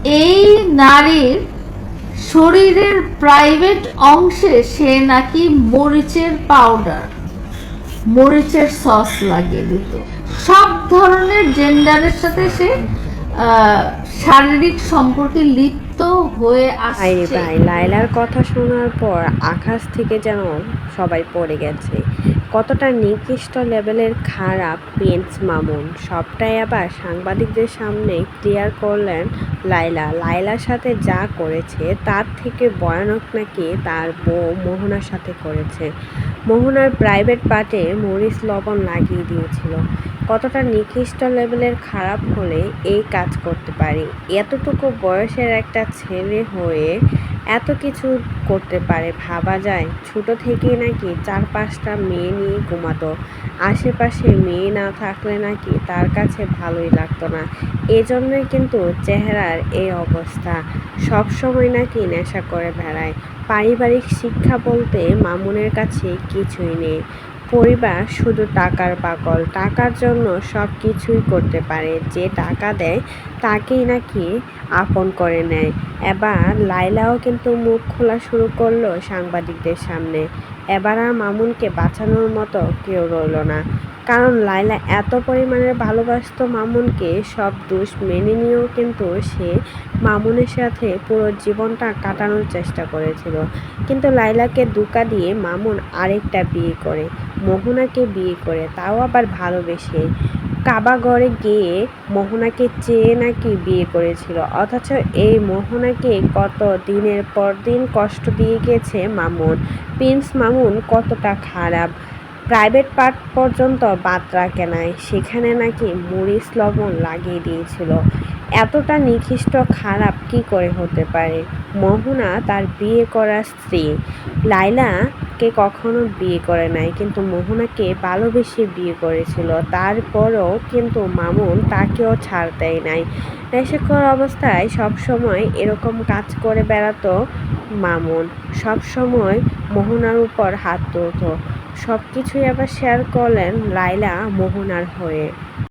এই নারীর শরীরের প্রাইভেট অংশে সে নাকি মরিচের পাউডার, মরিচের সস লাগিয়ে দিত। সব ধরনের জেন্ডারের সাথে সে শারীরিক সম্পর্কে লিপ্ত হয়ে আরে আসছে। ভাই, লায়লার কথা শোনার পর আকাশ থেকে যেন সবাই পড়ে গেছে। কতটা নিকৃষ্ট লেভেলের খারাপ প্রিন্স মামুন, সবটাই আবার সাংবাদিকদের সামনে ক্লিয়ার করলেন লায়লা। লায়লার সাথে যা করেছে তার থেকে ভয়ানক নাকি তার বউ মোহনার সাথে করেছে। মোহনার প্রাইভেট পার্টে মরিচ লবণ লাগিয়ে দিয়েছিল। কতটা নিকৃষ্ট লেভেলের খারাপ হলে এই কাজ করতে পারে? এতটুকু বয়সের একটা ছেলে হয়ে এত কিছু করতে পারে ভাবা যায়? ছোটো থেকেই নাকি 4-5টা মেয়ে নিয়ে ঘুমাতো। আশেপাশে মেয়ে না থাকলে নাকি তার কাছে ভালোই লাগতো না। এজন্যই কিন্তু চেহারার এই অবস্থা। সবসময় নাকি নেশা করে বেড়ায়। পারিবারিক শিক্ষা বলতে মামুনের কাছে কিছুই নেই। পরিবার শুধু টাকার পাগল, টাকার জন্য সব কিছুই করতে পারে। যে টাকা দেয় তাকেই নাকি আপন করে নেয়। এবার লায়লাও কিন্তু মুখ খোলা শুরু করলো সাংবাদিকদের সামনে। এবার আর মামুনকে বাঁচানোর মতো কেউ রইল না। কারণ লায়লা এত পরিমাণে ভালোবাসতো মামুনকে, সব দোষ মেনে নিয়েও কিন্তু সে মামুনের সাথে পুরো জীবনটা কাটানোর চেষ্টা করেছিল। কিন্তু লায়লাকে ধোঁকা দিয়ে মামুন আরেকটা বিয়ে করে, মোহনাকে বিয়ে করে, তাও আবার ভালোবেসে। কাবাগরে গিয়ে মোহনাকে চেয়ে নাকি বিয়ে করেছিল। অথচ এই মোহনাকে কত দিনের পর দিন কষ্ট দিয়ে গেছে মামুন। প্রিন্স মামুন কতটা খারাপ, প্রাইভেট পার্ট পর্যন্ত বাদ রাখে নাই, সেখানে নাকি মরিচ লবণ লাগিয়ে দিয়েছিল। এতটা নিকৃষ্ট খারাপ কি করে হতে পারে? মোহনা তার বিয়ে করা স্ত্রী, লায়লাকে কখনো বিয়ে করে নাই, কিন্তু মোহনাকে ভালোবেসে বিয়ে করেছিল। তারপরও কিন্তু মামুন তাকেও ছাড় দেয় নাই। নেশাখোর অবস্থায় সবসময় এরকম কাজ করে বেড়াতো মামুন। সবসময় মোহনার উপর হাত তুলত। সব কিছুই আবার শেয়ার করলেন লায়লা মোহনার হয়ে।